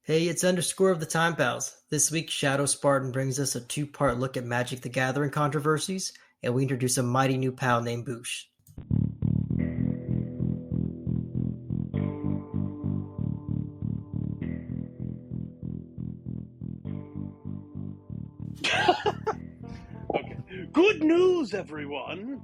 Hey, it's underscore of the Time Pals. This week, Shadow Spartan brings us a two-part look at Magic the Gathering controversies, and we introduce a mighty new pal named Boosh. Okay. Good news, everyone!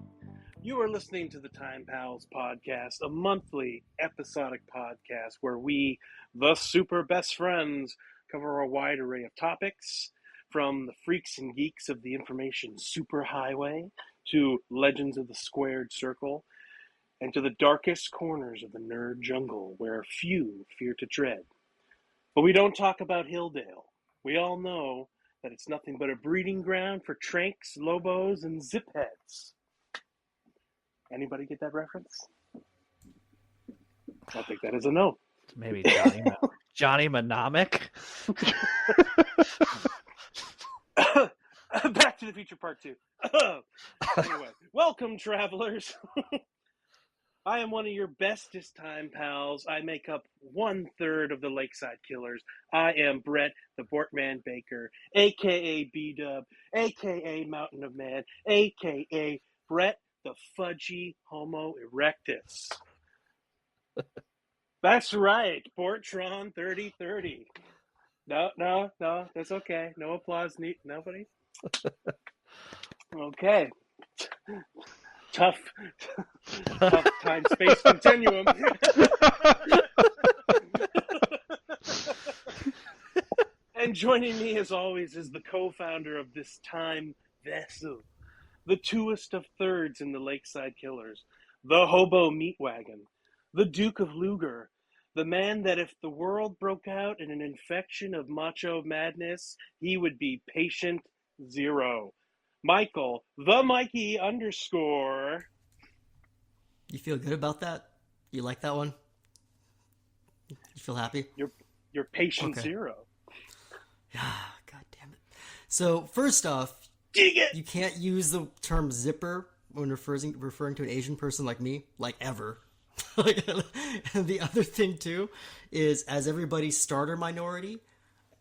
You are listening to the Time Pals podcast, a monthly episodic podcast where we, the super best friends, cover a wide array of topics, from the freaks and geeks of the information superhighway to legends of the squared circle, and to the darkest corners of the nerd jungle where few fear to tread. But we don't talk about Hilldale. We all know that it's nothing but a breeding ground for tranks, lobos, and zipheads. Anybody get that reference? I'll take that as a no. Maybe Johnny Mnemonic. Back to the Future Part 2. Anyway, welcome, travelers. I am one of your bestest time pals. I make up 1/3 of the Lakeside Killers. I am Brett, the Bortman Baker, a.k.a. B-Dub, a.k.a. Mountain of Man, a.k.a. Brett, the Fudgy Homo Erectus. That's right, Bortron 3030. No, that's okay. No applause, nobody? Okay. Tough time-space continuum. And joining me, as always, is the co-founder of this time vessel, the twoest of thirds in the Lakeside Killers, the hobo meat wagon, the Duke of Luger, the man that if the world broke out in an infection of macho madness, he would be patient zero. Michael, the Mikey underscore. You feel good about that? You like that one? You feel happy? You're patient Okay. zero. God damn it. So, first off, Dig it! you can't use the term zipper when referring to an Asian person like me, like ever. And the other thing, too, is as everybody's starter minority,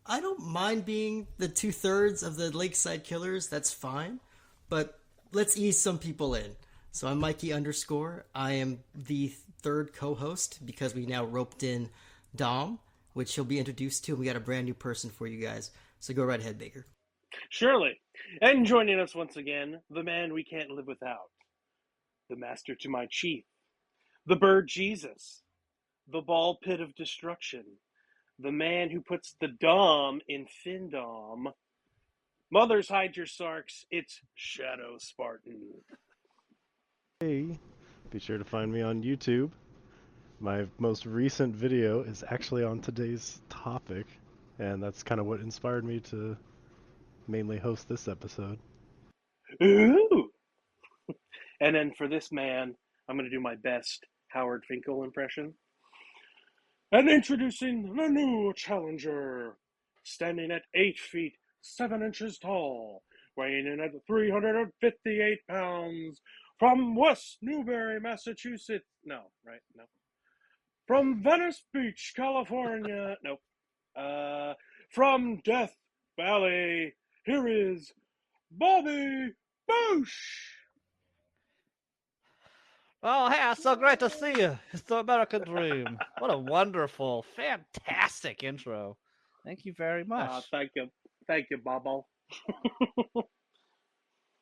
I don't mind being the 2/3 of the Lakeside Killers. That's fine. But let's ease some people in. So I'm Mikey underscore. I am the third co-host because we now roped in Dom, which he'll be introduced to. And we got a brand new person for you guys. So go right ahead, Baker. Surely. And joining us once again, the man we can't live without, the master to my chief, the bird Jesus, the ball pit of destruction, the man who puts the Dom in Findom. Mothers, hide your sarks. It's Shadow Spartan. Hey, be sure to find me on YouTube. My most recent video is actually on today's topic, and that's kind of what inspired me to mainly host this episode. Ooh! And then for this man, I'm going to do my best Howard Finkel impression. And introducing the new challenger, standing at 8 feet 7 inches tall, weighing in at 358 pounds, from West Newbury, Massachusetts. No. From Venice Beach, California. Nope. From Death Valley, here is Bobby Boosh. Oh, hey, it's so great to see you. It's the American Dream. What a wonderful, fantastic intro. Thank you very much. Thank you, Bobo.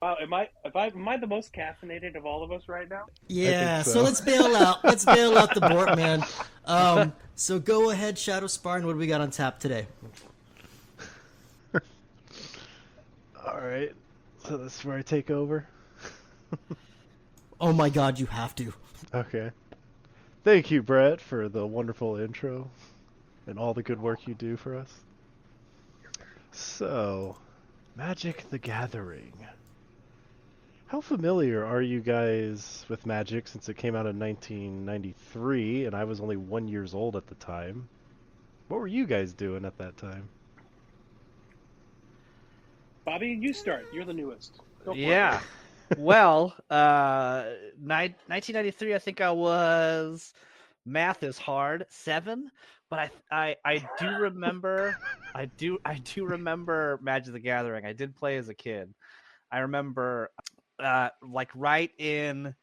Wow, am I the most caffeinated of all of us right now? Yeah, so. so let's bail out. Let's bail out the Bort man. So go ahead, Shadow Spartan. What do we got on tap today? Alright, so this is where I take over. Oh my god, you have to. Okay. Thank you, Brett, for the wonderful intro and all the good work you do for us. So, Magic the Gathering. How familiar are you guys with Magic since it came out in 1993 and I was only 1 year old at the time? What were you guys doing at that time? Bobby, you start. You're the newest. Go for Yeah. it. Well, 1993, I think I was Math is hard. 7, but I do remember I do remember Magic the Gathering. I did play as a kid. I remember like right in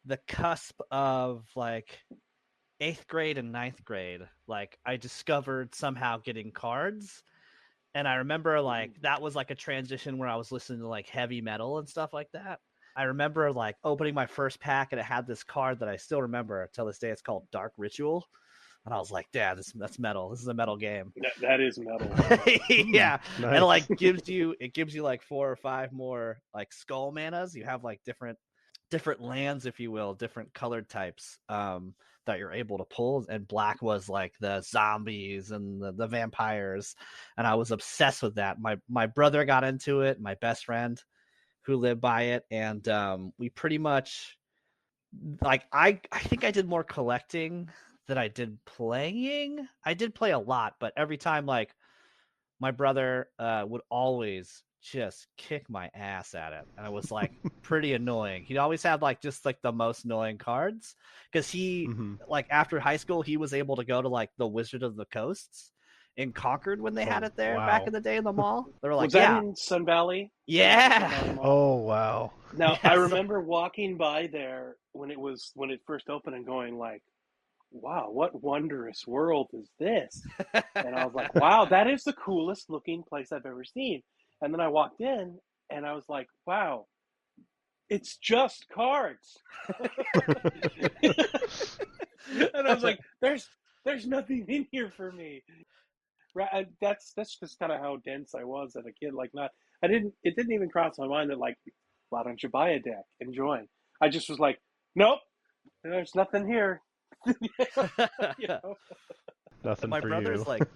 the cusp of like 8th grade and 9th grade, like I discovered somehow getting cards. And I remember like that was like a transition where I was listening to like heavy metal and stuff like that. I remember like opening my first pack and it had this card that I still remember till this day. It's called Dark Ritual. And I was like, Dad, that's metal. This is a metal game. That is metal. Yeah. Nice. And like gives you like 4 or 5 more like skull manas. You have like different lands, if you will, different colored types that you're able to pull. And black was like the zombies and the vampires. And I was obsessed with that. My brother got into it, my best friend who lived by it. And we pretty much like I think I did more collecting than I did playing. I did play a lot, but every time like my brother would always just kick my ass at it, and I was like pretty annoying. He always had like just like the most annoying cards because he like after high school he was able to go to like the Wizard of the Coasts in Concord when they had it there back in the day in the mall. They were like, was that in Sun Valley? Yeah. Sun Valley Mall? Oh wow. Now Yeah, I remember walking by there when it first opened and going like, wow, what wondrous world is this? And I was like, wow, that is the coolest looking place I've ever seen. And then I walked in and I was like, wow, it's just cards. And I was like, there's nothing in here for me. Right? That's just kind of how dense I was as a kid. Like it didn't even cross my mind that like, why don't you buy a deck and join? I just was like, nope, there's nothing here. You know? Nothing my for brother's you. like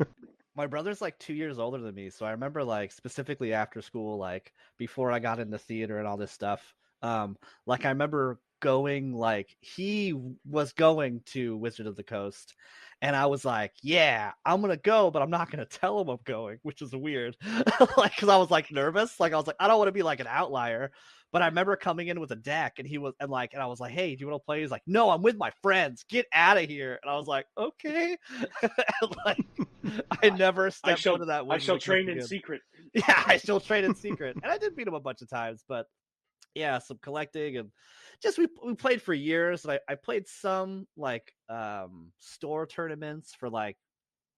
my brother's like 2 years older than me, so I remember like specifically after school, like before I got into theater and all this stuff. Like I remember going, like he was going to Wizard of the Coast, and I was like, "Yeah, I'm gonna go, but I'm not gonna tell him I'm going," which is weird, like because I was like nervous, like I was like, I don't want to be like an outlier. But I remember coming in with a deck, and I was like, "Hey, do you want to play?" He's like, "No, I'm with my friends. Get out of here!" And I was like, "Okay." And, like I never stepped foot in that I Wizard shall of the Coast train in again. secret. Yeah, I still train in secret, and I did beat him a bunch of times. But yeah, some collecting and just we played for years. And I played some like store tournaments for like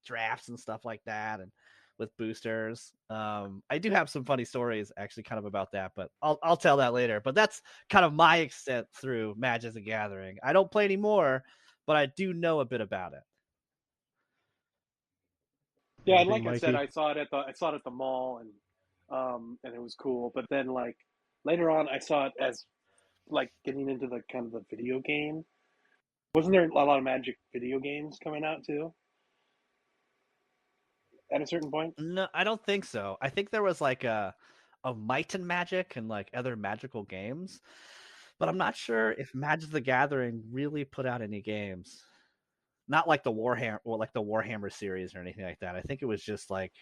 drafts and stuff like that, and with boosters. I do have some funny stories actually kind of about that, but I'll tell that later. But that's kind of my extent through Magic the Gathering. I don't play anymore, but I do know a bit about it. Yeah, and Anything, like I said, Mikey? I saw it at the mall, and it was cool. But then like later on, I saw it as like getting into the kind of the video game. Wasn't there a lot of Magic video games coming out too at a certain point? No, I don't think so. I think there was like a Might and Magic and like other magical games, but I'm not sure if Magic the Gathering really put out any games. Not like the Warhammer or like the Warhammer series or anything like that. I think it was just like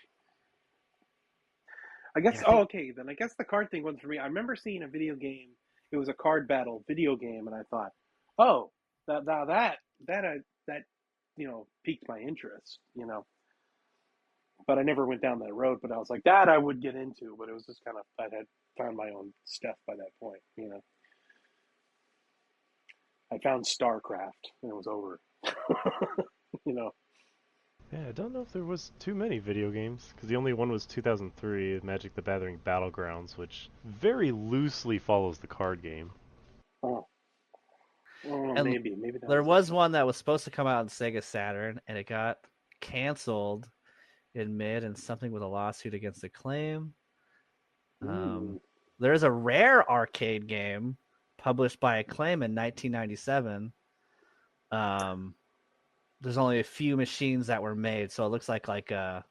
I yeah, guess. I Oh, think okay. Then I guess the card thing wasn't for me. I remember seeing a video game. It was a card battle video game, and I thought, oh, that piqued my interest. But I never went down that road. But I was like, that I would get into. But it was just kind of I had found my own stuff by that point. I found StarCraft, and it was over. you know. Yeah, I don't know if there was too many video games, because the only one was 2003, Magic the Gathering Battlegrounds, which very loosely follows the card game. Oh, and maybe that there was it. was one that was supposed to come out on Sega Saturn and it got canceled in mid and something with a lawsuit against Acclaim. Mm. There's a rare arcade game published by Acclaim in 1997. There's only a few machines that were made, so it looks like a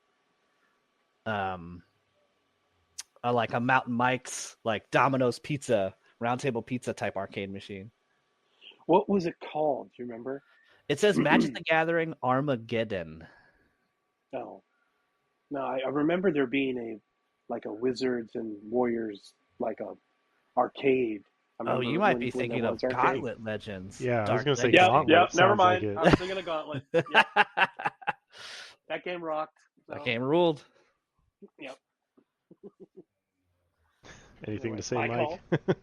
Mountain Mike's like Domino's Pizza, Round Table Pizza type arcade machine. What was it called? Do you remember? It says Magic the Gathering Armageddon. No. No, I remember there being a Wizards and Warriors like a arcade Oh, remember you might be when there thinking of was arcade. Gauntlet Legends. Yeah, I was Dark gonna say Yep, Legacy. Gauntlet. yep. Never Sounds like mind. it. I was thinking of Gauntlet. Yep, that game rocked. So, That game ruled. yep. Anything Anyway, to say, my Mike? call.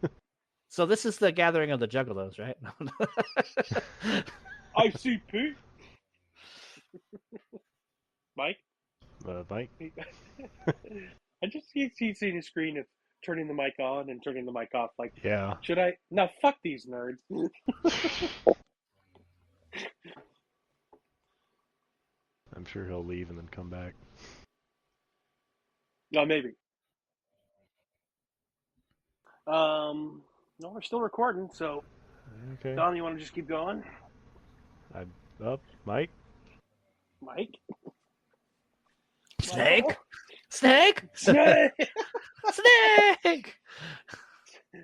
So this is the gathering of the Juggalos, right? ICP. Mike. Mike? I just see the screen of turning the mic on and turning the mic off. Like, Yeah. should I? No, fuck these nerds. I'm sure he'll leave and then come back. No, maybe. No, we're still recording. So, Okay. Don, you want to just keep going? I'm up. Mike? Mike? Snake? Snake? Snake! Snake!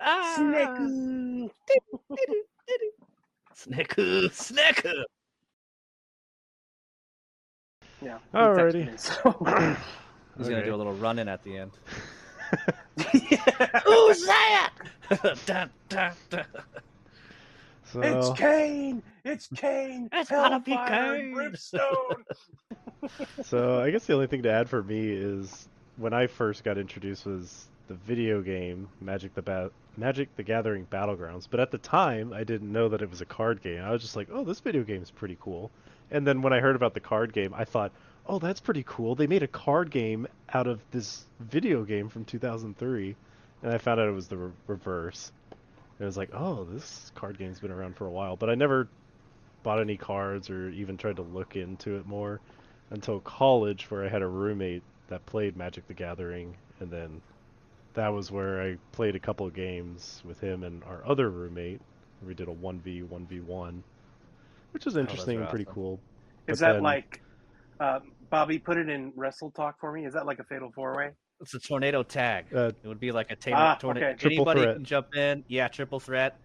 Ah! Snake! Snake! Snake! Yeah. Alrighty. He's gonna Okay. do a little run in at the end. Yeah. Who's that? Dun, dun, dun. So, It's Cain! It's Cain! It's gotta be Hellfire and Cain. brimstone! so I guess the only thing to add for me is when I first got introduced was the video game Magic the Gathering Battlegrounds. But at the time, I didn't know that it was a card game. I was just like, oh, this video game is pretty cool. And then when I heard about the card game, I thought, oh, that's pretty cool. They made a card game out of this video game from 2003. And I found out it was the reverse. And I was like, oh, this card game's been around for a while. But I never bought any cards or even tried to look into it more until college, where I had a roommate that played Magic the Gathering. And then that was where I played a couple of games with him and our other roommate. We did a 1v1, which was interesting and pretty awesome. cool. Is But that then- like, Bobby, put it in Wrestle Talk for me? Is that like a fatal four-way? It's a tornado tag. It would be like a tornado. Okay. Triple Anybody threat. can jump in. Yeah, triple threat.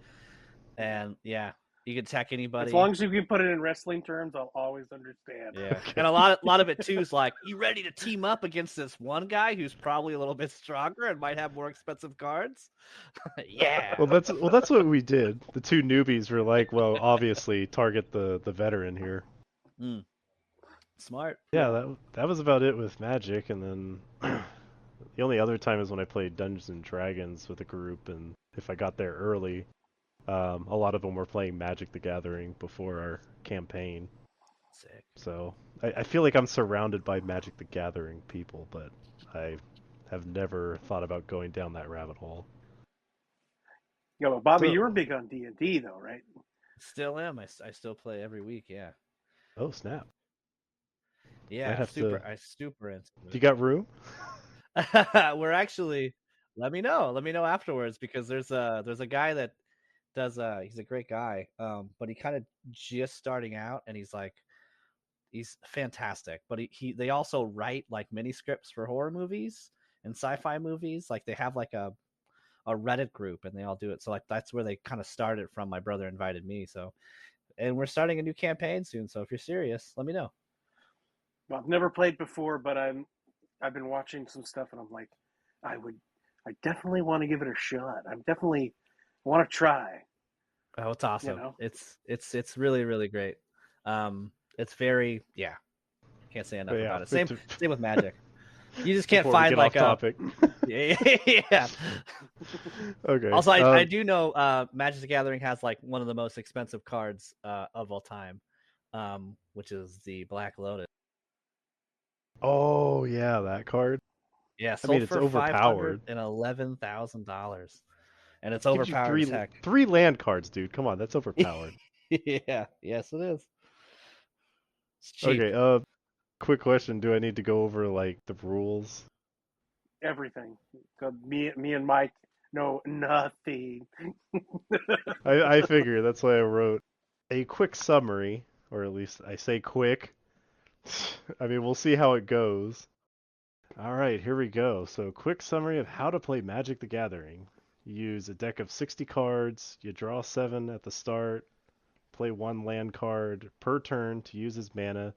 And yeah, you can attack anybody. As long as you can put it in wrestling terms, I'll always understand. Yeah, Okay. and a lot of it too is like, you ready to team up against this one guy who's probably a little bit stronger and might have more expensive cards? Yeah. Well, that's what we did. The two newbies were like, well, obviously target the veteran here. Smart. Yeah, that was about it with Magic, and then the only other time is when I played Dungeons and Dragons with a group, and if I got there early, a lot of them were playing Magic the Gathering before our campaign. Sick. So I feel like I'm surrounded by Magic the Gathering people, but I have never thought about going down that rabbit hole. Yeah, well, Bobby, So- you were big on D&D, though, right? Still am. I still play every week. Yeah. Oh, snap. Yeah. have Super. to- I super into You got room? it. We're actually. Let me know. Let me know afterwards, because there's a guy that does he's a great guy. But he kind of just starting out, and he's fantastic. But they also write like mini scripts for horror movies and sci-fi movies. Like they have like a Reddit group, and they all do it. So like that's where they kind of started from. My brother invited me, so, and we're starting a new campaign soon. So if you're serious, let me know. Well, I've never played before, but I've been watching some stuff, and I'm like, I definitely want to give it a shot. I definitely want to try. Oh, it's awesome. You know? It's really, really great. It's very, yeah. Can't say enough about it. Same with Magic. You just can't Before we find get like off topic. yeah. Okay. Also, I do know Magic the Gathering has like one of the most expensive cards of all time, which is the Black Lotus. Oh yeah, that card. Yeah, I sold mean, it's for overpowered. $511,000, and it's Gives you overpowered as heck. three land cards, dude. Come on, that's overpowered. Yeah, yes, it is. It's cheap. Okay. Quick question: do I need to go over like the rules? Everything. So me and Mike know nothing. I figure that's why I wrote a quick summary, or at least I say quick. I mean, we'll see how it goes. All right, here we go. So, quick summary of how to play Magic the Gathering. You use a deck of 60 cards, you draw 7 at the start, play 1 land card per turn to use as mana,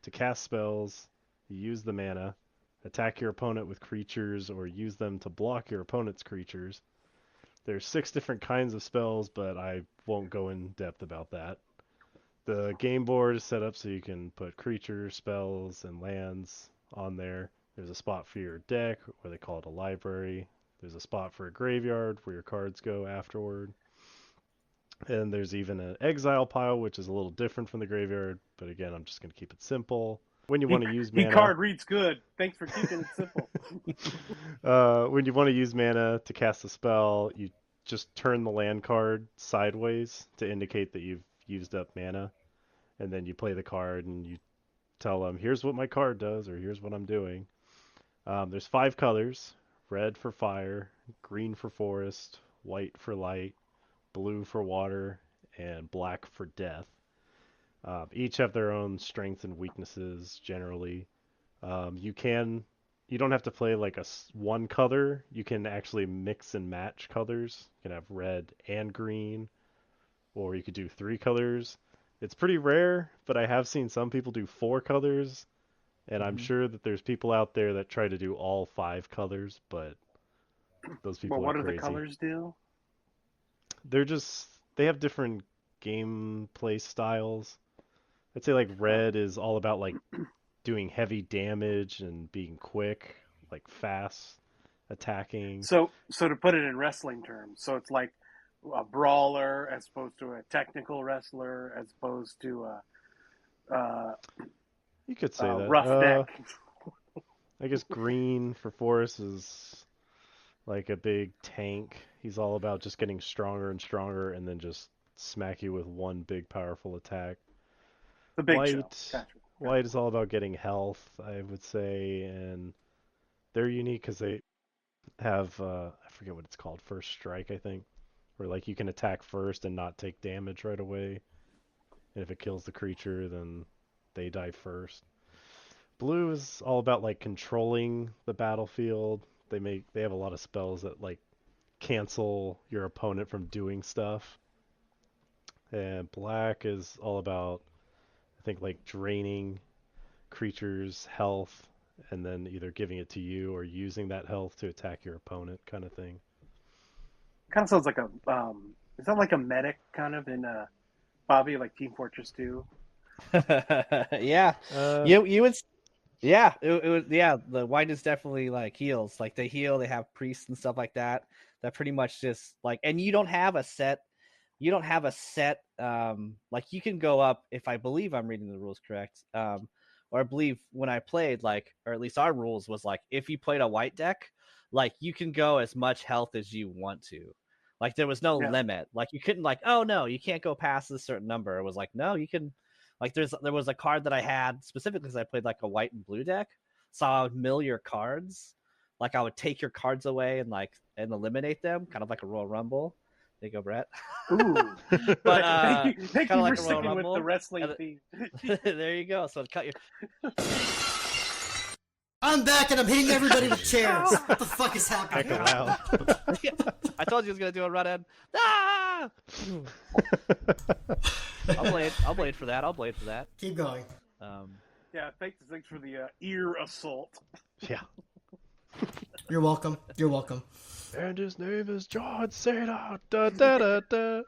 to cast spells, you use the mana, attack your opponent with creatures or use them to block your opponent's creatures. There's 6 different kinds of spells, but I won't go in depth about that. The game board is set up so you can put creatures, spells, and lands on there. There's a spot for your deck, or they call it a library. There's a spot for a graveyard where your cards go afterward. And there's even an exile pile, which is a little different from the graveyard, but again, I'm just going to keep it simple. When you want to use mana, card reads good. Thanks for keeping it simple. when you want to use mana to cast a spell, you just turn the land card sideways to indicate that you've used up mana, and then you play the card and you tell them, here's what my card does, or here's what I'm doing. There's 5 colors: red for fire, green for forest, white for light, blue for water, and black for death. Each have their own strengths and weaknesses generally. You don't have to play like one color. You can actually mix and match colors. You can have red and green, or you could do 3 colors. It's pretty rare, but I have seen some people do 4 colors, and I'm sure that there's people out there that try to do all 5 colors, but those people Well, what are do crazy. the colors do? They have different gameplay styles. I'd say like red is all about like doing heavy damage and being quick, like fast attacking. So to put it in wrestling terms, so it's like a brawler as opposed to a technical wrestler, as opposed to You could say that. roughneck. I guess green for Forrest is like a big tank. He's all about just getting stronger and stronger and then just smack you with one big powerful attack. The big show. Gotcha. White is all about getting health, I would say, and they're unique because they have I forget what it's called, first strike, I think, where like you can attack first and not take damage right away, and if it kills the creature, then they die first. Blue is all about like controlling the battlefield. They have a lot of spells that like cancel your opponent from doing stuff. And black is all about, I think, like draining creatures' health and then either giving it to you or using that health to attack your opponent, kind of thing. Kind of sounds like a is that like a medic kind of in Bobby, like Team Fortress 2? Yeah, Uh, you would. Yeah, it was. Yeah, the white is definitely like heals. Like they heal. They have priests and stuff like that. That pretty much just like, and you don't have a set. You don't have a set. Like you can go up if I believe I'm reading the rules correct. Or I believe when I played, like, or at least our rules was like, if you played a white deck, like you can go as much health as you want to. Like there was no limit. Like you couldn't like, oh no, you can't go past a certain number. It was like, no, you can. Like there was a card that I had specifically because I played like a white and blue deck, so I would mill your cards. Like I would take your cards away and eliminate them, kind of like a Royal Rumble. There you go, Brett. Ooh, But thank you kinda for like a Royal sticking with Rumble. the wrestling theme. There you go. So it cut your. I'm back and I'm hitting everybody with chairs. What the fuck is happening? heck aloud. I told you I was gonna do a run in. Ah! I'll blade for that. I'll blade for that. Keep going. Yeah, thanks for the ear assault. Yeah. You're welcome. You're welcome. And his name is John Cena. Da, da, da, da.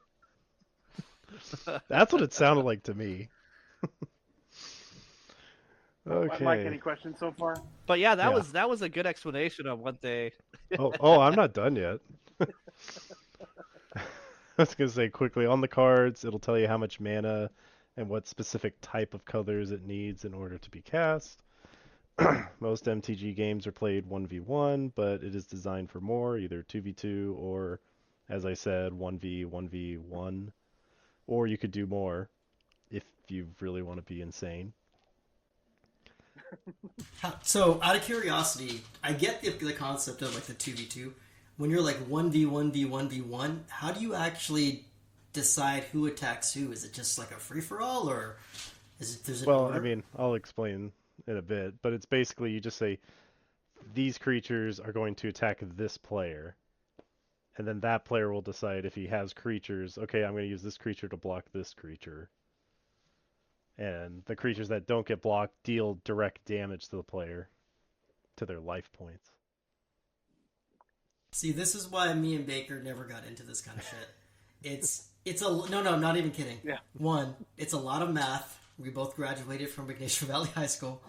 That's what it sounded like to me. Okay. Mike, any questions so far? But yeah, that was a good explanation of what they. Oh, I'm not done yet. I was going to say quickly, on the cards, it'll tell you how much mana and what specific type of colors it needs in order to be cast. Most MTG games are played 1v1, but it is designed for more, either 2v2 or, as I said, 1v1v1. Or you could do more if you really want to be insane. So, out of curiosity, I get the concept of like the 2v2. When you're like 1v1v1v1, how do you actually decide who attacks who? Is it just like a free-for-all, or is it there's an Well, order? I mean, I'll explain in a bit, but it's basically you just say these creatures are going to attack this player, and then that player will decide if he has creatures. Okay, I'm going to use this creature to block this creature. And the creatures that don't get blocked deal direct damage to the player, to their life points. See, this is why me and Baker never got into this kind of shit. It's a no, not even kidding. Yeah. One, it's a lot of math. We both graduated from Ignacio Valley High School,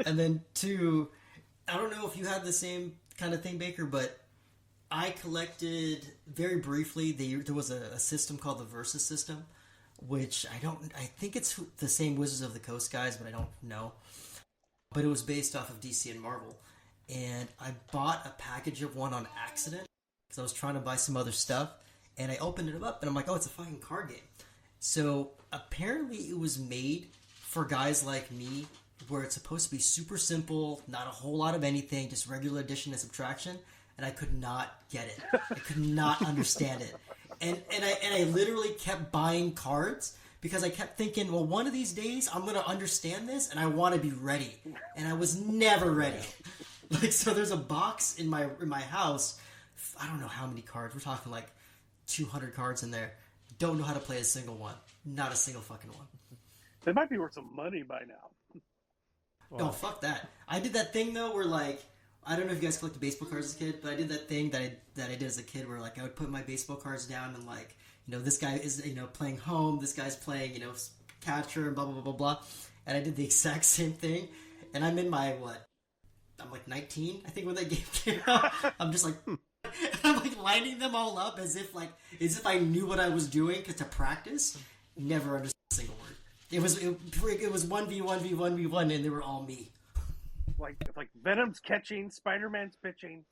and then two, I don't know if you had the same kind of thing, Baker, but I collected very briefly. There was a system called the Versus system, which I think it's the same Wizards of the Coast guys, but I don't know. But it was based off of DC and Marvel. And I bought a package of one on accident because I was trying to buy some other stuff. And I opened it up and I'm like, oh, it's a fucking card game. So apparently it was made for guys like me where it's supposed to be super simple, not a whole lot of anything, just regular addition and subtraction. And I could not get it. I could not understand it. And I literally kept buying cards because I kept thinking, well, one of these days I'm going to understand this and I want to be ready. And I was never ready. Like, so there's a box in my house. I don't know how many cards. We're talking like 200 cards in there. Don't know how to play a single one. Not a single fucking one. They might be worth some money by now. Wow. No, fuck that. I did that thing though where like, I don't know if you guys collected baseball cards as a kid, but I did that thing that I did as a kid where like I would put my baseball cards down and like, you know, this guy is, you know, playing home, this guy's playing, you know, catcher and blah, blah, blah, blah, blah. And I did the exact same thing. And I'm in my, I'm like 19, I think, when that game came out. I'm just like, I'm like lining them all up as if I knew what I was doing to practice. Never understood a single word. It was 1v1v1v1, and they were all me. Like Venom's catching, Spider-Man's pitching.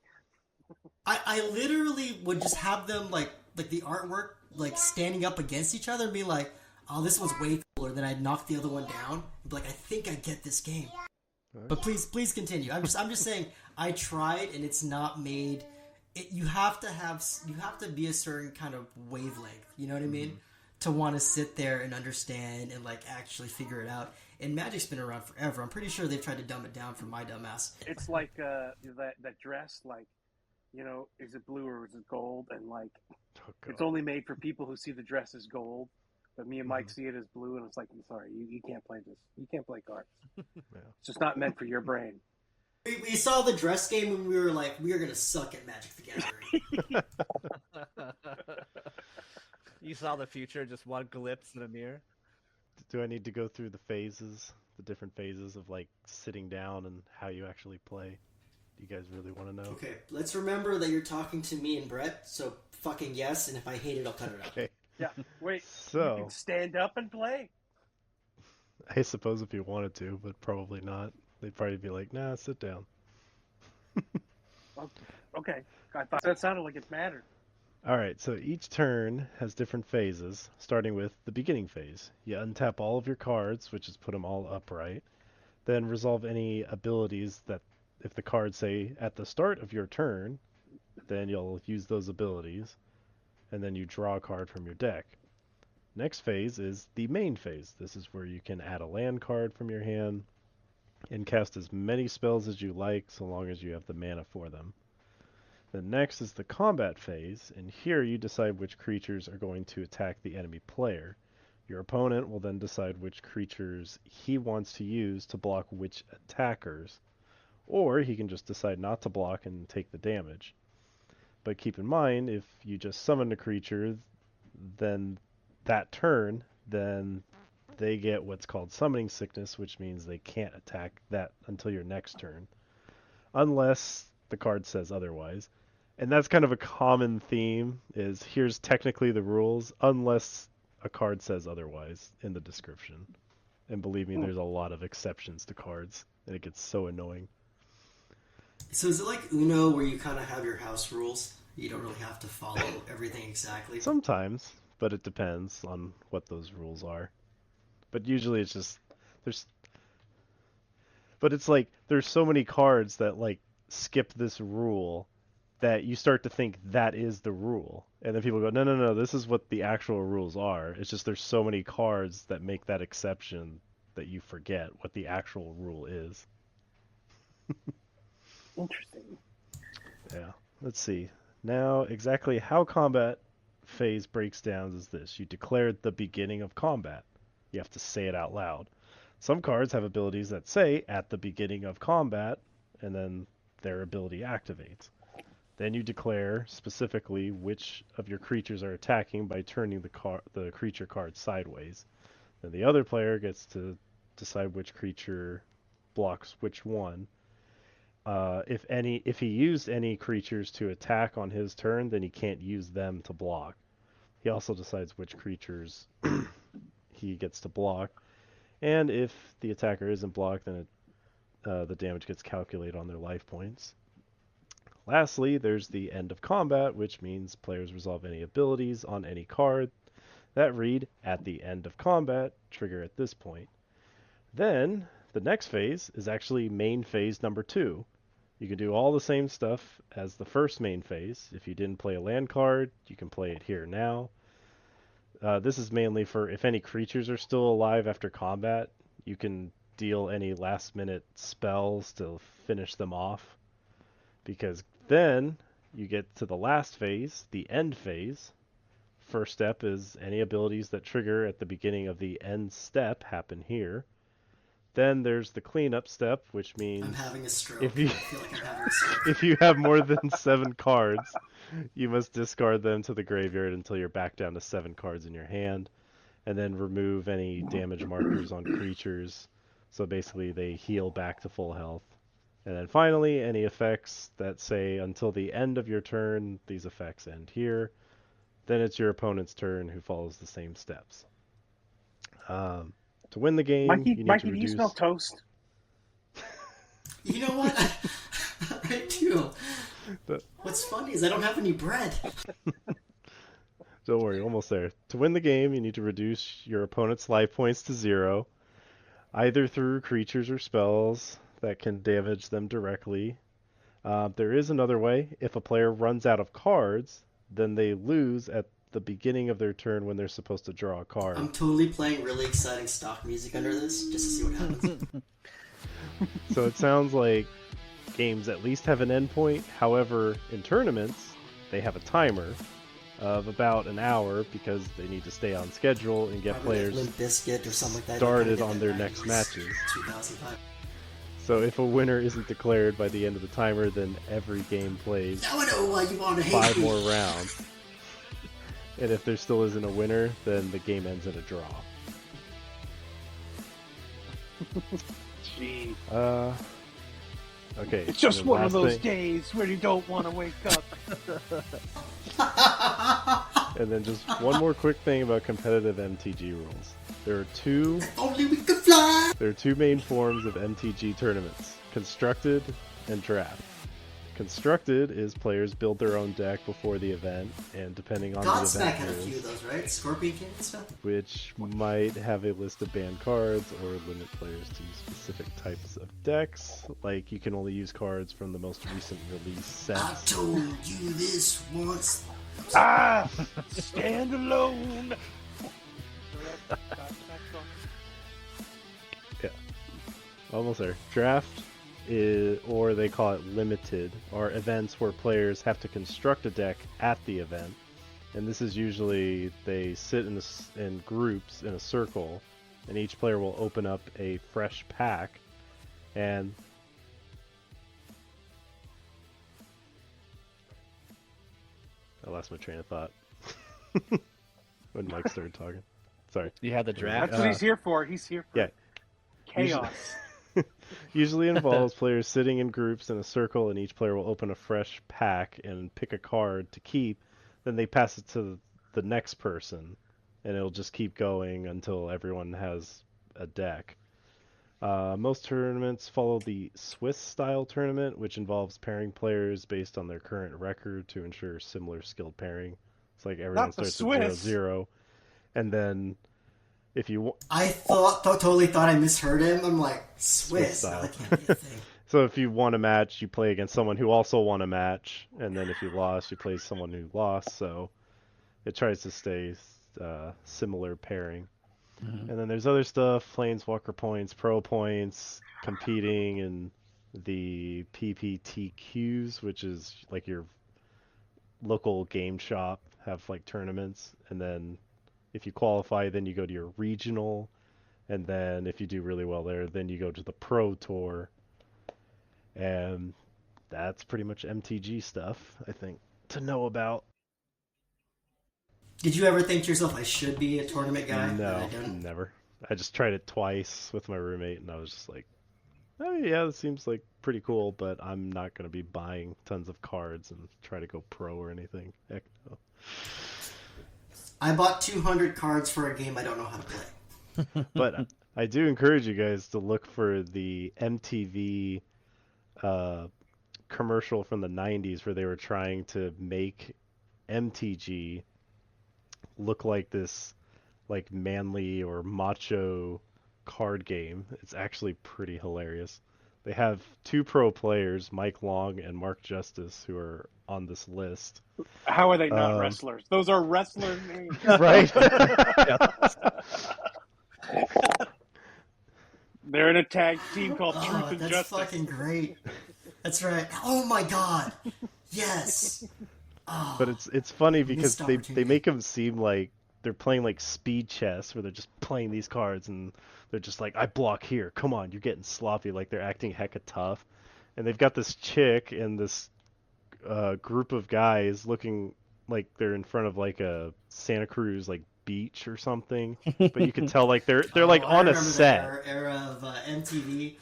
I literally would just have them like the artwork like standing up against each other and be like, oh, this one's way cooler. Then I'd knock the other one down and be like, I think I get this game. But please continue. I'm just saying I tried and it's not made. You have to be a certain kind of wavelength. You know what I mean? To want to sit there and understand and like actually figure it out. And Magic's been around forever. I'm pretty sure they've tried to dumb it down for my dumb ass. It's like that dress, like, you know, is it blue or is it gold? And like, it's only made for people who see the dress as gold. But me and Mike see it as blue, and it's like, I'm sorry, you can't play this. You can't play cards. It's just not meant for your brain. We saw the dress game and we were like, we are going to suck at Magic the Gathering. You saw the future, just one glimpse in a mirror. Do I need to go through the different phases of like sitting down and how you actually play? Do you guys really want to know? Okay, let's remember that you're talking to me and Brett, so fucking yes, and if I hate it, I'll cut it out. Okay. Yeah, wait, so you can stand up and play? I suppose if you wanted to, but probably not. They'd probably be like, nah, sit down. Okay, I thought that sounded like it mattered. Alright, so each turn has different phases, starting with the beginning phase. You untap all of your cards, which is put them all upright. Then resolve any abilities that, if the cards say at the start of your turn, then you'll use those abilities. And then you draw a card from your deck. Next phase is the main phase. This is where you can add a land card from your hand and cast as many spells as you like, so long as you have the mana for them. Then next is the combat phase, and here you decide which creatures are going to attack the enemy player. Your opponent will then decide which creatures he wants to use to block which attackers, or he can just decide not to block and take the damage. But keep in mind, if you just summon a creature, then that turn, then they get what's called summoning sickness, which means they can't attack that until your next turn, unless the card says otherwise. And that's kind of a common theme, is here's technically the rules, unless a card says otherwise in the description. And believe me, there's a lot of exceptions to cards, and it gets so annoying. So is it like Uno where you kind of have your house rules? You don't really have to follow everything exactly? Sometimes, but it depends on what those rules are. But usually it's just, but it's like, there's so many cards that like skip this rule that you start to think that is the rule. And then people go, no, this is what the actual rules are. It's just there's so many cards that make that exception that you forget what the actual rule is. Interesting. Yeah, let's see. Now, exactly how combat phase breaks down is this. You declare the beginning of combat. You have to say it out loud. Some cards have abilities that say at the beginning of combat, and then their ability activates. Then you declare specifically which of your creatures are attacking by turning the creature card sideways. Then the other player gets to decide which creature blocks which one. If he used any creatures to attack on his turn, then he can't use them to block. He also decides which creatures he gets to block, and if the attacker isn't blocked, then the damage gets calculated on their life points. Lastly, there's the end of combat, which means players resolve any abilities on any card that read at the end of combat, trigger at this point. Then, the next phase is actually main phase number 2. You can do all the same stuff as the first main phase. If you didn't play a land card, you can play it here now. This is mainly for if any creatures are still alive after combat, you can deal any last minute spells to finish them off. Because then you get to the last phase, the end phase. First step is any abilities that trigger at the beginning of the end step happen here. Then there's the cleanup step, which means I'm having a stroke. if you I feel like I'm having a stroke. if you have more than 7 cards, you must discard them to the graveyard until you're back down to 7 cards in your hand, and then remove any damage markers on creatures. So basically they heal back to full health. And then finally, any effects that say until the end of your turn, these effects end here. Then it's your opponent's turn who follows the same steps. To win the game, Mikey, you need Mikey, to do you smell reduce. toast? You know what? I do. The- What's funny is I don't have any bread. Don't worry, almost there. To win the game, you need to reduce your opponent's life points to 0, either through creatures or spells that can damage them directly. There is another way. If a player runs out of cards, then they lose at the beginning of their turn when they're supposed to draw a card. I'm totally playing really exciting stock music under this just to see what happens. So it sounds like games at least have an endpoint. However, in tournaments, they have a timer of about an hour because they need to stay on schedule and get Probably like players Limp Bizkit or something like that. started Kinda on get their that next 90s, matches. 2005. So if a winner isn't declared by the end of the timer, then every game plays Now I know why you want to hate 5 me. more rounds. And if there still isn't a winner, then the game ends in a draw. Gee. Okay. It's just and the one of last those thing- days where you don't want to wake up. And then just one more quick thing about competitive MTG rules. There are two Only we could fly. There are two main forms of MTG tournaments, constructed and draft. Constructed is players build their own deck before the event, and depending on the Godsmack event had a few of rules, those, right? Scorpion King and stuff. which might have a list of banned cards or limit players to specific types of decks. Like, you can only use cards from the most recent release I sets. told you this once. Ah! Stand alone! Almost there. Draft is, or they call it limited, are events where players have to construct a deck at the event. And this is usually they sit in groups in a circle, and each player will open up a fresh pack. And I lost my train of thought when Mike started talking. Sorry. You had the draft. That's what he's here for. He's here for Yeah. chaos. Usually involves players sitting in groups in a circle, and each player will open a fresh pack and pick a card to keep. Then they pass it to the next person, and it'll just keep going until everyone has a deck. Most tournaments follow the Swiss-style tournament, which involves pairing players based on their current record to ensure similar skill pairing. It's like everyone Not the starts at Swiss. 0-0, and then if you I totally thought I misheard him. I'm like, Swiss? No, style. that can't be a thing. So if you won a match, you play against someone who also won a match, and then if you lost, you play someone who lost. So it tries to stay similar pairing. Mhm. And then there's other stuff: Planeswalker points, Pro points, competing in the PPTQs, which is like your local game shop have like tournaments, and then if you qualify, then you go to your regional, and then if you do really well there, then you go to the Pro Tour. And that's pretty much MTG stuff, I think, to know about. Did you ever think to yourself, I should be a tournament guy? And I No, don't? never. I just tried it twice with my roommate, and I was just like, oh yeah, this seems like pretty cool, but I'm not going to be buying tons of cards and try to go pro or anything. Heck no. I bought 200 cards for a game I don't know how to play. But I do encourage you guys to look for the MTV commercial from the 90s where they were trying to make MTG look like this like manly or macho card game. It's actually pretty hilarious. They have two pro players, Mike Long and Mark Justice, who are on this list. How are they not wrestlers? Those are wrestler names. Right? They're in a tag team called Truth and That's Justice. fucking great. That's right. Oh my god. Yes. Oh, But it's funny because missed they opportunity. make them seem like they're playing like speed chess where they're just playing these cards and they're just like, I block here, come on, you're getting sloppy, like they're acting hecka tough. And they've got this chick and this group of guys looking like they're in front of like a Santa Cruz like beach or something, but you can tell like they're like I on a remember set. that era of MTV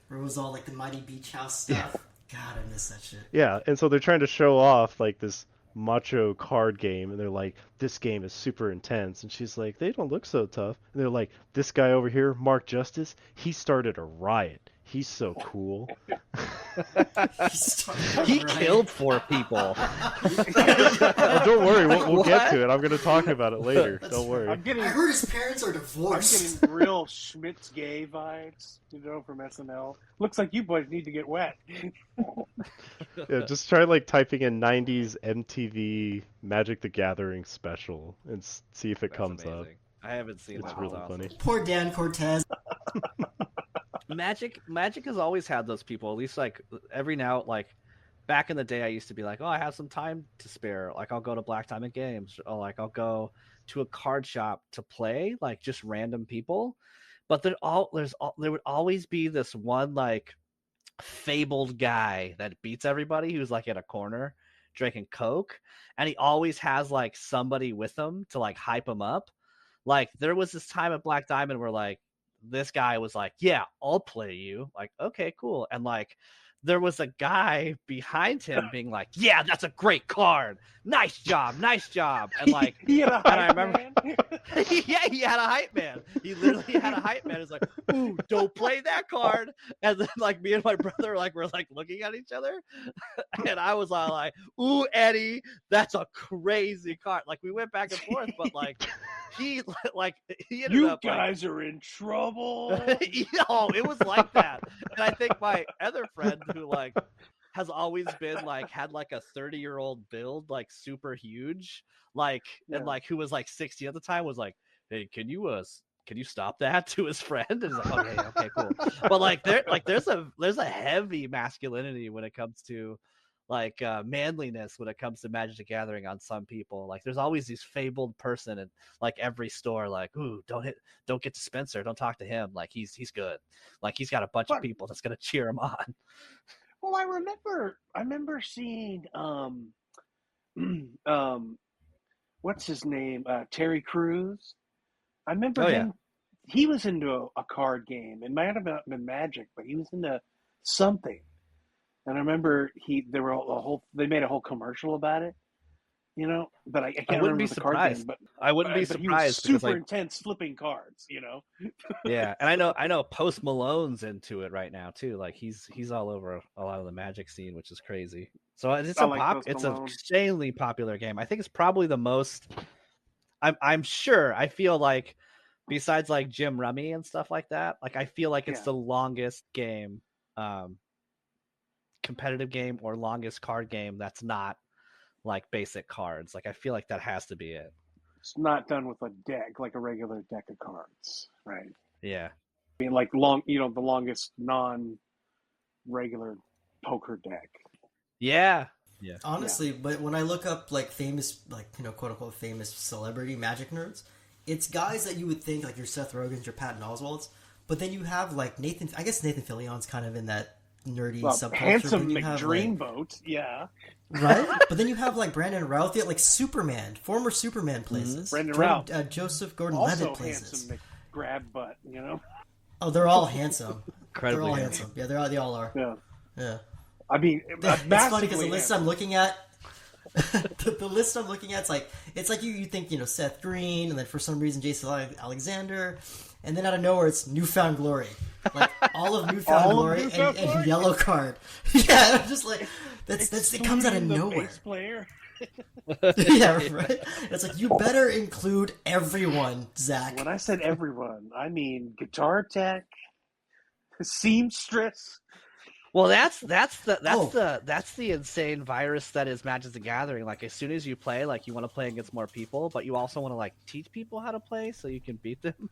where it was all like the Mighty Beach House stuff. God, I miss that shit. Yeah, and so they're trying to show off like this macho card game, and they're like, this game is super intense, and she's like, they don't look so tough. And they're like, this guy over here, Mark Justice, he started a riot. He's so cool. He killed 4 people. Oh, don't worry, we'll get to it. I'm going to talk about it later. That's Don't worry. I'm getting I heard his parents are divorced. real Schmitz gay vibes, from SNL. Looks like you boys need to get wet. Yeah, just try like typing in 90s MTV Magic the Gathering special and see if it comes up. I haven't seen It's that. really That's funny. awesome. Poor Dan Cortez. Magic has always had those people. At least like every now, like back in the day, I used to be like, oh, I have some time to spare. Like I'll go to Black Diamond Games, or like I'll go to a card shop to play, like just random people. But there would always be this one like fabled guy that beats everybody who's like in a corner drinking Coke, and he always has like somebody with him to like hype him up. Like there was this time at Black Diamond where like this guy was like, yeah, I'll play you. Like, okay, cool. And like there was a guy behind him being like, yeah, that's a great card. Nice job. And like, He had a and I hype remember, man. yeah, he had a hype man. He literally had a hype man. It's like, ooh, don't play that card. And then like me and my brother like were like looking at each other, and I was all like, ooh, Eddie, that's a crazy card. Like we went back and forth, but like he ended You up guys are in trouble. it was like that. And I think my other friend who like has always been like had like a 30-year-old build, like super huge, like Yeah. and like who was like 60 at the time was like, hey, can you stop that, to his friend? And he's like, okay, cool. But like there's a heavy masculinity when it comes to like manliness when it comes to Magic the Gathering on some people. Like there's always this fabled person in like every store, like, ooh, don't get to Spencer, don't talk to him, like he's good, like he's got a bunch of people that's gonna cheer him on. Well, I remember seeing what's his name? Terry Crews. I remember Oh, him. He was into a card game. It might have not been Magic, but he was into something. And I remember they made a whole commercial about it. But I can't wouldn't remember be the card surprised. game. But I wouldn't be but he was surprised because super like intense flipping cards. yeah, and I know Post Malone's into it right now too. Like he's all over a lot of the Magic scene, which is crazy. So it's I like Post it's Malone. an extremely popular game. I think it's probably the most. I'm sure. I feel like besides like Jim Rummy and stuff like that, like I feel like it's the longest game, competitive game or longest card game that's not like basic cards. Like I feel like that has to be it. It's not done with a deck, like a regular deck of cards, right? Yeah. I mean, like the longest non-regular poker deck. Yeah. Honestly, but when I look up like famous, like quote unquote famous celebrity Magic nerds, it's guys that you would think like your Seth Rogen's, your Patton Oswalt's, but then you have like Nathan. I guess Nathan Fillion's kind of in that nerdy Well, subculture. handsome Then you have, like, McDreamboat, yeah. right? But then you have like Brandon Routh, yeah, like Superman, former Superman places. Brandon Routh. Joseph Gordon-Levitt Also places. handsome McGrab butt, you know? Oh, they're all handsome. Incredibly They're all handsome. handsome. Yeah, they all are. Yeah. Yeah. I mean, It's funny because the massively list handsome. I'm looking at, the list I'm looking at, it's like you think, you know, Seth Green, and then for some reason Jason Alexander, and then out of nowhere it's Newfound Glory, like all of Newfound All of Glory Newfound and Glory? Yellow Card. Yeah, I'm just like that's it comes out of Excluding the nowhere. bass player. Yeah, right. It's like you better include everyone, Zach. When I said everyone, I mean guitar tech, seamstress. Well, that's the Oh. that's the insane virus that is Magic the Gathering. Like as soon as you play, like you want to play against more people, but you also want to like teach people how to play so you can beat them.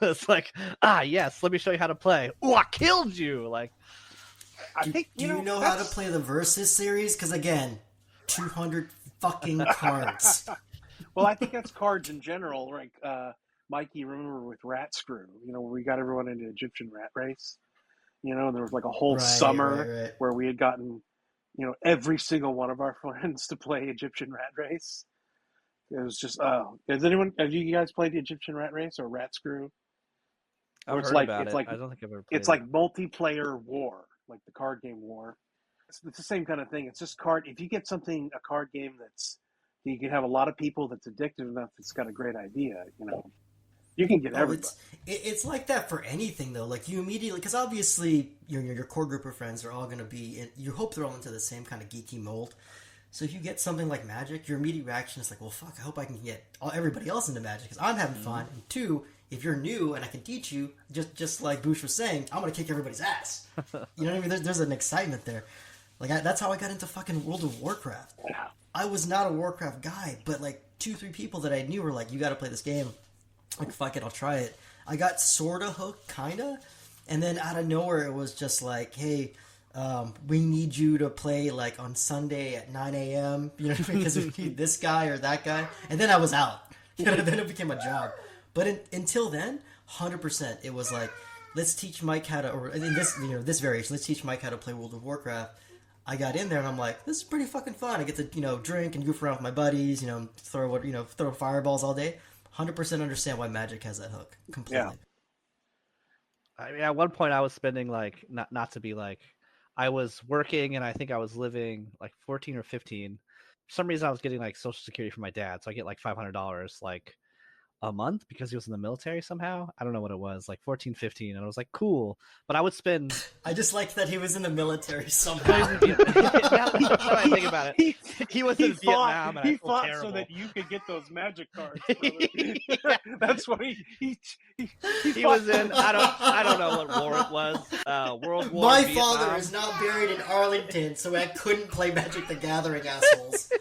It's like, yes, let me show you how to play. Oh, I killed you! Like, I think Do you know how to play the Versus series? Because again, 200 fucking cards. Well, I think that's cards in general. Like Mikey, remember with Rat Screw? You know, where we got everyone into Egyptian Rat Race. You know, and there was like a whole Right, summer right. where we had gotten, you know, every single one of our friends to play Egyptian Rat Race. It was just, have you guys played the Egyptian Rat Race or Rat Screw? I've it's heard like, about it's it. like, I don't think I've ever played it's like multiplayer war, like the card game war. It's the same kind of thing. It's just if you get a card game you can have a lot of people that's addictive enough, it's got a great idea, you know. You can get everybody. It's like that for anything though. Like you immediately, because obviously your core group of friends are all going to be. You hope they're all into the same kind of geeky mold. So if you get something like Magic, your immediate reaction is like, "Well, fuck! I hope I can get everybody else into Magic because I'm having fun." And two, if you're new and I can teach you, just like Boosh was saying, I'm going to kick everybody's ass. You know what I mean? There's an excitement there. Like that's how I got into fucking World of Warcraft. Yeah. I was not a Warcraft guy, but like 2-3 people that I knew were like, "You got to play this game." Like, fuck it, I'll try it. I got sorta hooked, kinda, and then out of nowhere it was just like, hey, we need you to play like on Sunday at 9 a.m. You know, because we need this guy or that guy, and then I was out. You know, then it became a job. But until then, 100%, it was like, let's teach Mike how to, or in this variation, let's teach Mike how to play World of Warcraft. I got in there and I'm like, this is pretty fucking fun. I get to drink and goof around with my buddies. Throw fireballs all day. 100% understand why Magic has that hook completely. Yeah. I mean, at one point I was spending like not to be like, I was working and I think I was living like 14 or 15. For some reason I was getting like Social Security from my dad, so I get like $500 like a month because he was in the military somehow. I don't know what it was, like 14, 15, and I was like, cool. But I would spend. I just liked that he was in the military somehow. Now that I think about it, he was in Vietnam, and he I feel fought terrible. so that you could get those Magic cards. That's why he was in. I don't know what war it was. World War. My Vietnam. father is now buried in Arlington, so I couldn't play Magic the Gathering, assholes.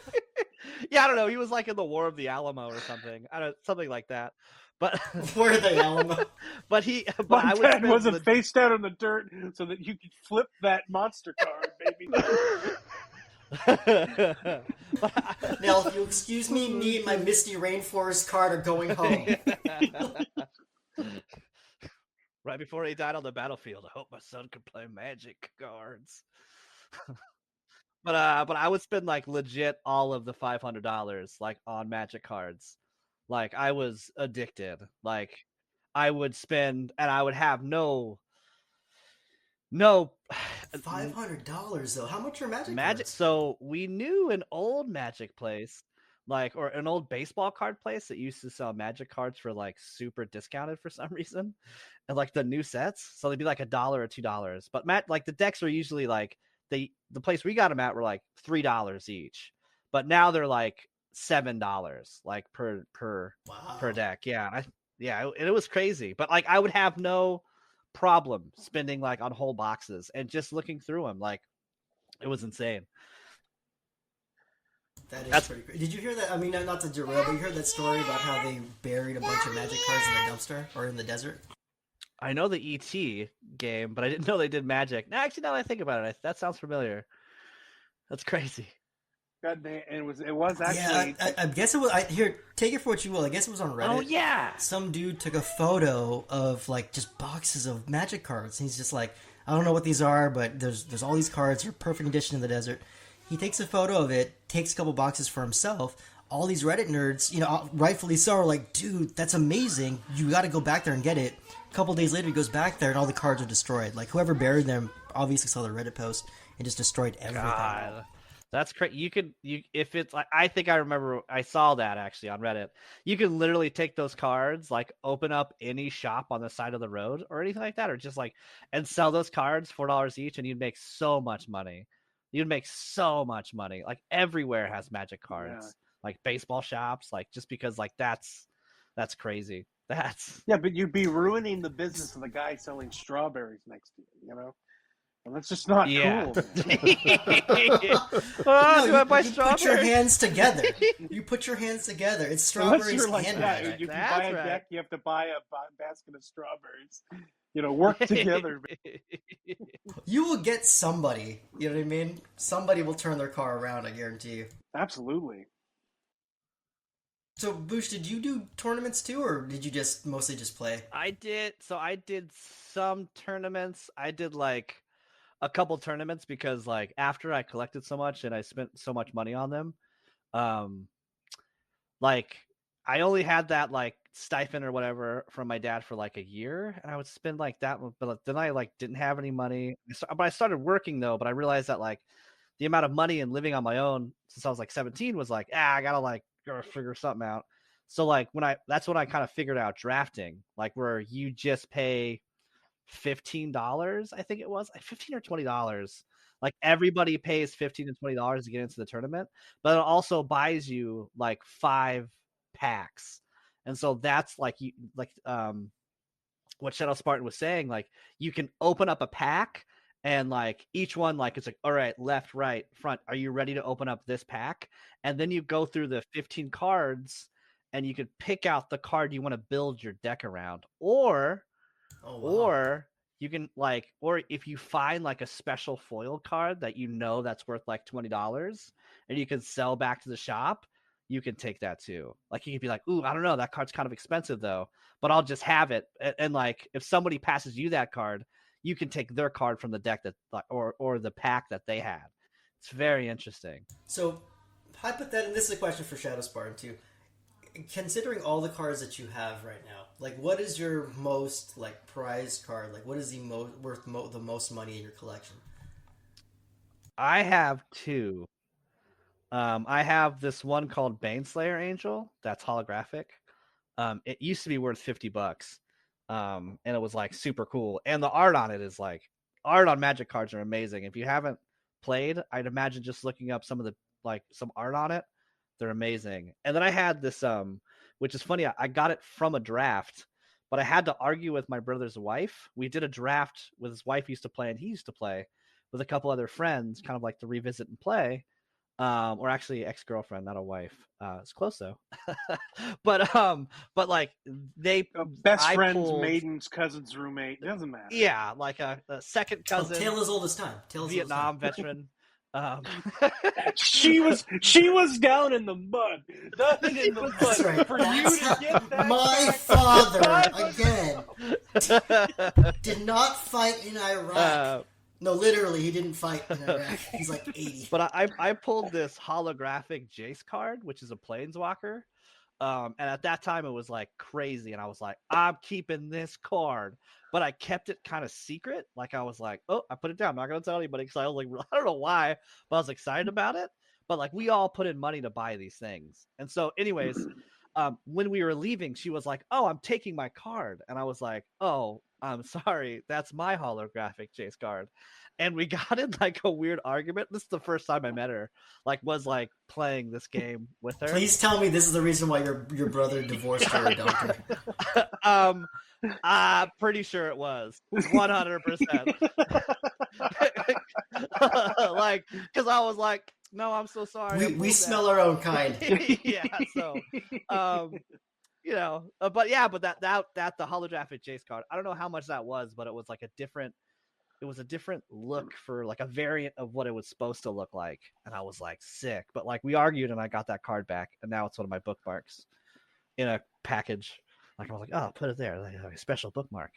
Yeah, I don't know. He was like in the War of the Alamo or something. Something like that. But Where the Alamo? But My I would dad spend wasn't face down in the dirt so that you could flip that monster card, baby. Now, if you excuse me and my Misty Rainforest card are going home. Right before he died on the battlefield, I hope my son could play Magic cards. But I would spend like legit all of the $500 like on Magic cards. Like I was addicted. Like I would spend, and I would have no. $500 though. How much are Magic? Magic. Cards? So we knew an old Magic place, or an old baseball card place that used to sell Magic cards for like super discounted for some reason, and like the new sets. So they'd be like $1 or $2. But like the decks were usually like the place we got them at were like $3 each, but now they're like $7 like per deck. Yeah, it was crazy. But like I would have no problem spending like on whole boxes and just looking through them. Like it was insane. That's pretty crazy. Did you hear that? I mean, not to derail, but you heard that story about how they buried a bunch of Magic cards in the dumpster or in the desert? I know the ET game, but I didn't know they did Magic. Now, actually, now that I think about it, that sounds familiar. That's crazy. God damn, it was actually. Yeah, I guess it was. Here, take it for what you will. I guess it was on Reddit. Oh yeah. Some dude took a photo of like just boxes of Magic cards. And he's just like, I don't know what these are, but there's all these cards. They're perfect condition in the desert. He takes a photo of it, takes a couple boxes for himself. All these Reddit nerds, rightfully so, are like, dude, that's amazing. You got to go back there and get it. A couple days later, he goes back there, and all the cards are destroyed. Like, whoever buried them obviously saw the Reddit post and just destroyed everything. God. That's crazy. If it's like, I think I remember I saw that actually on Reddit. You can literally take those cards, like open up any shop on the side of the road or anything like that, or just like, and sell those cards $4 each, and you'd make so much money. You'd make so much money. Like everywhere has Magic cards, like baseball shops, like just because like that's crazy. Yeah, but you'd be ruining the business of the guy selling strawberries next to you. And that's just not cool. Do I buy strawberries? Put your hands together. You put your hands together. It's strawberries like and that. You can buy a deck. You have to buy a basket of strawberries. Work together. You will get somebody. You know what I mean? Somebody will turn their car around. I guarantee you. Absolutely. So, Boosh, did you do tournaments too, or did you just mostly just play? I did some tournaments. I did like a couple tournaments because like after I collected so much and I spent so much money on them, like I only had that like stipend or whatever from my dad for like a year, and I would spend like that, but then I like didn't have any money. But I started working though, but I realized that like the amount of money and living on my own since I was like 17 was like, I gotta like go figure something out. So like that's when I kind of figured out drafting, like where you just pay $15, I think it was like $15 or $20. Like everybody pays $15 to $20 to get into the tournament, but it also buys you like 5 packs. And so that's like what Shadow Spartan was saying, like you can open up a pack and like each one, like it's like, all right, left, right, front, are you ready to open up this pack? And then you go through the 15 cards and you could pick out the card you want to build your deck around. Or you can like, or if you find like a special foil card that that's worth like $20 and you can sell back to the shop, you can take that too. Like you could be like, ooh, I don't know, that card's kind of expensive though, but I'll just have it. And like if somebody passes you that card, you can take their card from the deck that or the pack that they had. It's very interesting. So hypothetically, this is a question for Shadow Spartan too. Considering all the cards that you have right now, like what is your most like prized card? Like what is the most worth the most money in your collection? I have 2. I have this one called Baneslayer Angel that's holographic. It used to be worth $50. And it was like super cool. And the art on it is like, art on Magic cards are amazing. If you haven't played, I'd imagine just looking up some art on it. They're amazing. And then I had this, which is funny, I got it from a draft, but I had to argue with my brother's wife. We did a draft with his wife used to play, and he used to play with a couple other friends, kind of like to revisit and play. Or actually ex-girlfriend, not a wife. It's close though. but like they best friend's maiden's cousin's roommate. It doesn't matter. Yeah, like a second cousin. Tale as old as time. Vietnam veteran. She was down in the mud. Nothing in the mud. That's right. For you to get that. My father again did not fight in Iraq. No, literally, he didn't fight in Iraq. He's like 80. But I pulled this holographic Jace card, which is a Planeswalker. And at that time, it was like crazy. And I was like, I'm keeping this card. But I kept it kind of secret. Like I was like, oh, I put it down. I'm not going to tell anybody because I was like, I don't know why, but I was excited about it. But like we all put in money to buy these things. And so anyways, when we were leaving, she was like, oh, I'm taking my card. And I was like, oh, I'm sorry. That's my holographic Jace card. And we got in like a weird argument. This is the first time I met her, was playing this game with her. Please tell me this is the reason why your brother divorced her or dumped her. I'm pretty sure it was 100%. Because I was like, no, I'm so sorry. We smell our own kind. Yeah. So, but that the holographic Jace card, I don't know how much that was, but it was like a different look for like a variant of what it was supposed to look like. And I was like, sick. But like we argued and I got that card back, and now it's one of my bookmarks in a package. Like I was like, oh, put it there, like a special bookmark.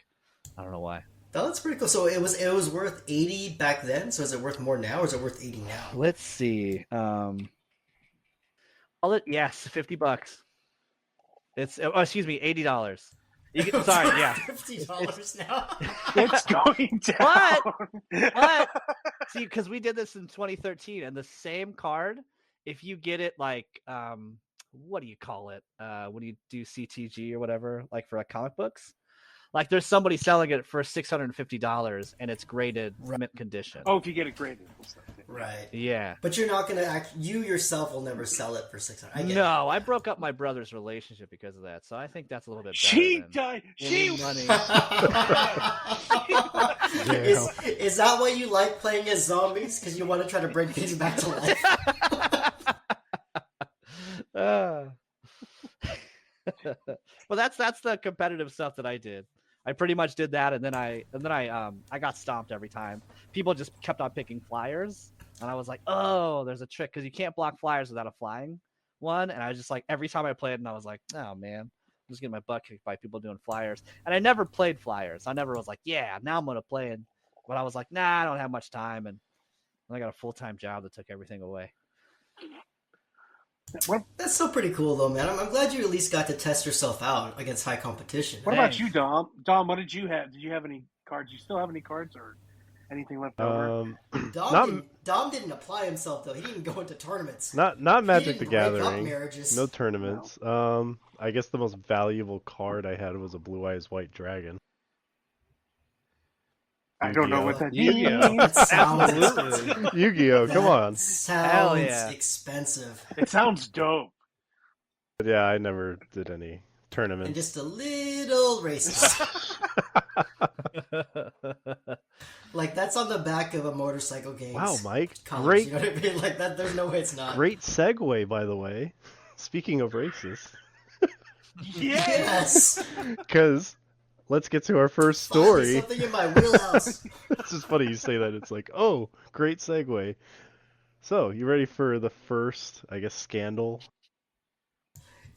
I don't know why. Oh, that's pretty cool. So it was worth 80 back then. So is it worth more now, or is it worth 80 now? Let's see. Yes, $50. It's excuse me, $80. You get It's sorry, worth yeah. $50 now. It's going down. But see, because we did this in 2013, and the same card, if you get it like what do you call it? When you do CTG or whatever, like for comic books, like there's somebody selling it for $650, and it's graded mint condition. Oh, if you get it graded and stuff. Right. Yeah. But you're not gonna you yourself will never sell it for 600. No, I broke up my brother's relationship because of that, so I think that's a little bit better. She than died. any She money. Is that why you like playing as zombies? Because you want to try to bring things back to life? But that's the competitive stuff that I did. I pretty much did that, and then I got stomped every time. People just kept on picking flyers, and I was like, oh, there's a trick because you can't block flyers without a flying one. And I was just like, every time I played, and I was like, oh man, I'm just getting my butt kicked by people doing flyers. And I never played flyers. I never was like, yeah, now I'm gonna play it. But I was like, nah, I don't have much time, and I got a full-time job that took everything away. That's still pretty cool, though, man. I'm glad you at least got to test yourself out against high competition. What about you, Dom? Dom, what did you have? Did you have any cards? You still have any cards or anything left over? Dom didn't apply himself, though. He didn't go into tournaments. Not Magic the break up Gathering. marriages. No tournaments. No. I guess the most valuable card I had was a Blue Eyes White Dragon. I don't know what that Yu-Gi-Oh. means. Absolutely. Yu-Gi-Oh! Come on. Sounds yeah. expensive. It sounds dope. But yeah, I never did any tournaments. And just a little racist. Like, that's on the back of a motorcycle game. Wow, Mike. College, Great. You know what I mean? Like, that. There's no way it's not. Great segue, by the way. Speaking of racist. Yes. Because let's get to our first story. Finally, something in my wheelhouse. It's just funny you say that. It's like, oh, great segue. So, you ready for the first, I guess, scandal?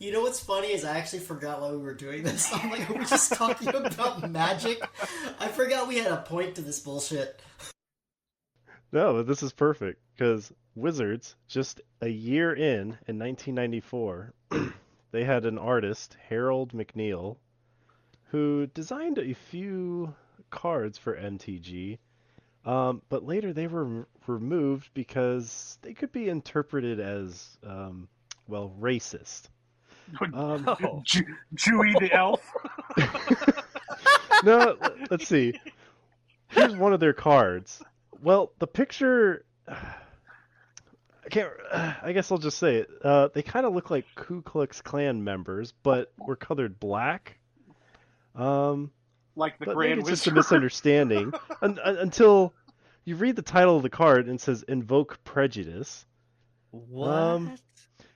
You know what's funny is I actually forgot why we were doing this. I'm like, are we just talking about magic? I forgot we had a point to this bullshit. No, but this is perfect because Wizards, just a year in 1994, they had an artist, Harold McNeil, who designed a few cards for MTG, but later they were removed because they could be interpreted as, racist. Chewie the elf. No, let's see. Here's one of their cards. Well, the picture, I guess I'll just say it. They kind of look like Ku Klux Klan members, but were colored black. Like the But Grand maybe it's just Wizard. a misunderstanding until you read the title of the card and it says "Invoke Prejudice." What?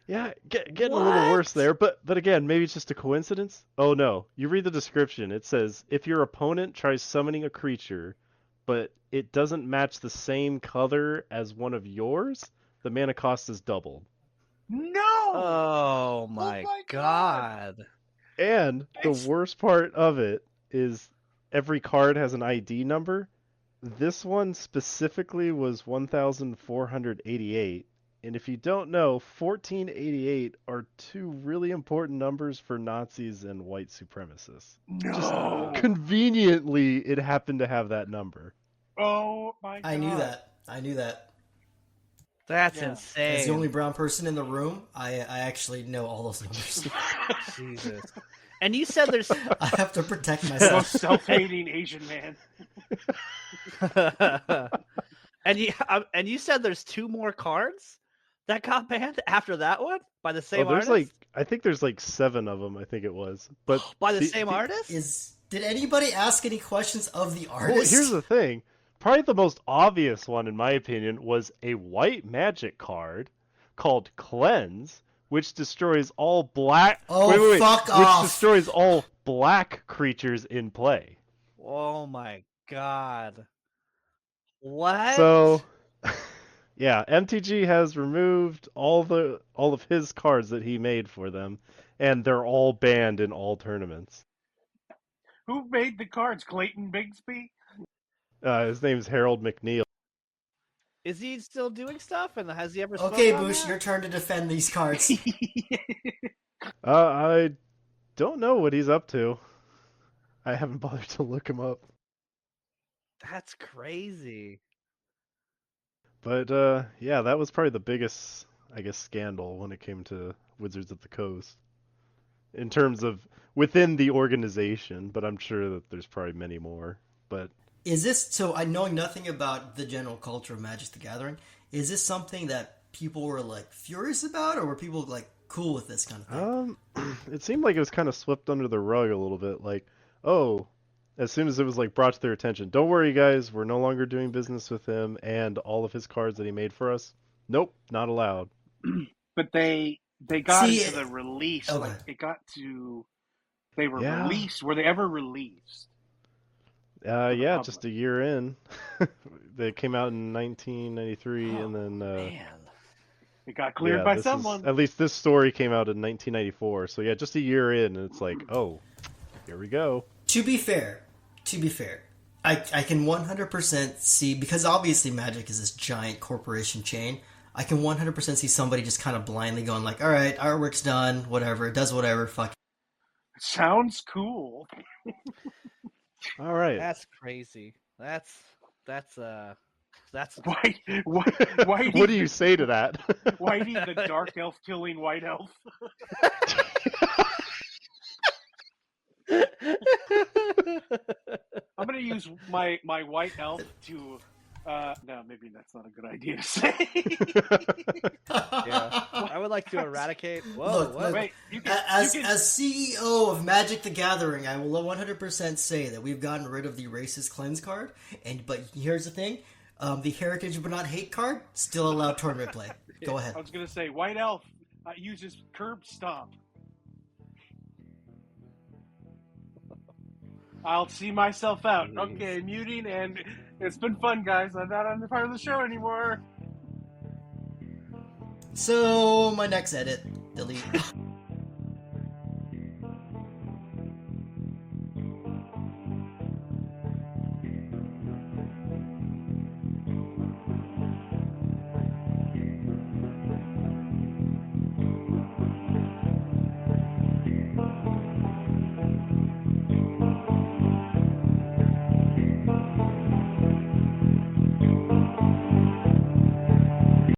Yeah, getting a little worse there, but again, maybe it's just a coincidence. Oh no, you read the description. It says if your opponent tries summoning a creature, but it doesn't match the same color as one of yours, the mana cost is doubled. No! Oh my god. And the worst part of it is every card has an ID number. This one specifically was 1488. And if you don't know, 1488 are two really important numbers for Nazis and white supremacists. No! Just conveniently, it happened to have that number. Oh my god. I knew that. That's Yeah. insane. As the only brown person in the room, I actually know all those numbers. Jesus. And you said there's I have to protect Most myself. self-hating Asian man. and you said there's two more cards that got banned after that one by the same there's artist? I think there's 7 of them, I think it was. But By the same artist? Did anybody ask any questions of the artist? Well, here's the thing. Probably the most obvious one, in my opinion, was a white magic card called Cleanse, which destroys all black. Oh, fuck off! Which destroys all black creatures in play. Oh my god. What? So, yeah, MTG has removed all of his cards that he made for them, and they're all banned in all tournaments. Who made the cards? Clayton Bigsby? His name's Harold McNeil. Is he still doing stuff? And has he ever? Okay, spoke on Bush, that? your turn to defend these cards. I don't know what he's up to. I haven't bothered to look him up. That's crazy. But yeah, that was probably the biggest, I guess, scandal when it came to Wizards of the Coast. In terms of within the organization, but I'm sure that there's probably many more. But Is this so? I knowing nothing about the general culture of Magic: The Gathering, is this something that people were like furious about, or were people like cool with this kind of thing? it seemed like it was kind of swept under the rug a little bit. Like, oh, as soon as it was like brought to their attention, don't worry, guys, we're no longer doing business with him and all of his cards that he made for us. Nope, not allowed. But they got See, into the release. okay. Like it got to. They were Yeah. released. Were they ever released? the Yeah, public. just a year in. They came out in 1993, and then Man. It got cleared by someone. at least this story came out in 1994. So yeah, just a year in, and it's like, oh, here we go. To be fair, I can 100% see, because obviously Magic is this giant corporation chain. I can 100% see somebody just kind of blindly going like, all right, artwork's done, whatever, it does whatever, fuck it. Sounds cool. All right. That's crazy. That's Why? What do you say to that? Whitey, the dark elf killing white elf. I'm gonna use my white elf to. No, maybe that's not a good idea to say. yeah. I would like to eradicate. Whoa, Look, what? Wait, you As can, CEO of Magic: The Gathering, I will 100% say that we've gotten rid of the racist cleanse card. But here's the thing: the heritage but not hate card still allowed tournament play. Go ahead. I was gonna say white elf uses curb stomp. I'll see myself out. Okay, muting, and it's been fun, guys. I'm not on the part of the show anymore. So my next edit, delete.